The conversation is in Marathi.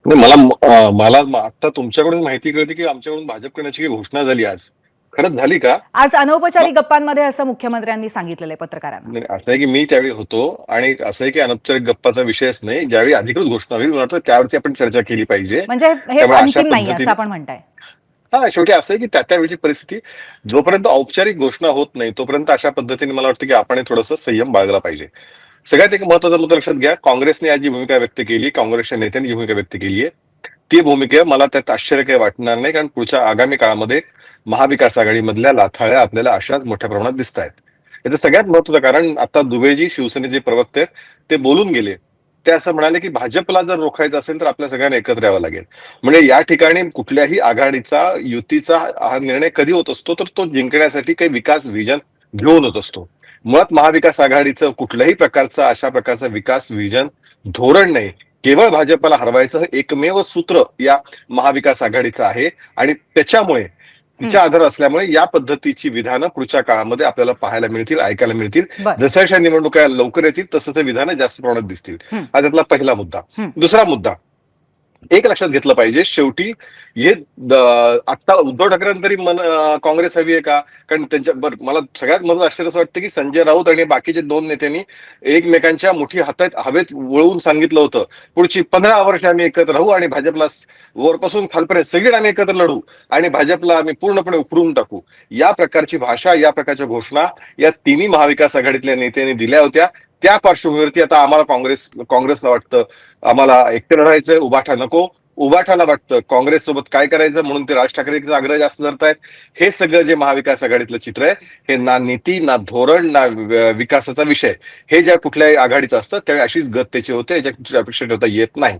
नाही, मला आता तुमच्याकडून माहिती कळते की आमच्याकडून भाजप करण्याची काही घोषणा झाली आज. खरंच झाली का? आज म- अनौपचारिक गप्पांमध्ये असं मुख्यमंत्र्यांनी सांगितलेलं आहे पत्रकारांना. नाही, असं आहे की मी त्यावेळी होतो आणि असं आहे की अनौपचारिक गप्पाचा विषयच नाही. ज्यावेळी अधिकृत घोषणा होईल मला वाटतं त्यावरती आपण चर्चा केली पाहिजे. म्हणजे हे त्यामुळे अशा अंतिम नाही असं पद्धतीने आपण म्हणताय. शेवटी असं आहे की त्यावेळची परिस्थिती जोपर्यंत औपचारिक घोषणा होत नाही तोपर्यंत अशा पद्धतीने मला वाटतं की आपण थोडंसं संयम बाळगला पाहिजे. सगळ्यात एक महत्वाचा मुद्दा लक्षात घ्या, काँग्रेसने आज जी भूमिका व्यक्त केली, काँग्रेसच्या नेत्यांनी जी भूमिका व्यक्त केली आहे, ती भूमिका मला त्यात आश्चर्य काही वाटणार नाही, कारण पुढच्या आगामी काळामध्ये महाविकास आघाडीमधल्या लाथाळ्या आपल्याला अशाच मोठ्या प्रमाणात दिसत आहेत. याचं सगळ्यात महत्वाचं कारण आता दुबेजी शिवसेनेचे प्रवक्ते आहेत, ते बोलून गेले. ते असं म्हणाले की भाजपला जर रोखायचं असेल तर आपल्या सगळ्यांना एकत्र यावं लागेल. म्हणजे या ठिकाणी कुठल्याही आघाडीचा युतीचा हा निर्णय कधी होत असतो तर तो जिंकण्यासाठी काही विकास विजन घेऊन होत असतो. मुळात महाविकास आघाडीचं कुठल्याही प्रकारचा अशा प्रकारचा विकास विजन धोरण नाही. केवळ भाजपला हरवायचं हे एकमेव सूत्र या महाविकास आघाडीचं आहे आणि त्याच्यामुळे हं, तिच्या आधार असल्यामुळे या पद्धतीची विधानं पुढच्या काळामध्ये आपल्याला पाहायला मिळतील, ऐकायला मिळतील. बरं. जसं निवडणुका लवकर येतील तसं ते विधानं जास्त प्रमाणात दिसतील. हं, हा त्यातला पहिला मुद्दा. हं. दुसरा मुद्दा, एक लक्षात घेतलं पाहिजे, शेवटी हे आता उद्धव ठाकरेंना तरी काँग्रेस हवी आहे का? कारण त्यांच्या मला सगळ्यात महत्त्वाचं आश्चर्य असं वाटतं की संजय राऊत आणि बाकीचे दोन नेत्यांनी एकमेकांच्या मुठी हातात हवेत वळवून सांगितलं होतं, पुढची 15 वर्ष आम्ही एकत्र राहू आणि भाजपला वरपासून खालपर्यंत सगळी आम्ही एकत्र लढू आणि भाजपला आम्ही पूर्णपणे उखडून टाकू. या प्रकारची भाषा, या प्रकारच्या घोषणा या तिन्ही महाविकास आघाडीतल्या नेत्यांनी दिल्या होत्या. त्या पार्श्वभूमीवरती आता आम्हाला काँग्रेसला वाटतं आम्हाला एकटं राहायचंय, उभाठा नको. उभाठाला वाटतं काँग्रेस सोबत काय करायचं म्हणून ते राज ठाकरेंचा आग्रह जास्त धरतायत. हे सगळं जे महाविकास आघाडीतलं चित्र आहे, हे ना नीती, ना धोरण, ना विकासाचा विषय, हे ज्या कुठल्याही आघाडीचं असतं त्यावेळी अशीच गत त्याची होते, याच्या अपेक्षा ठेवता येत नाही.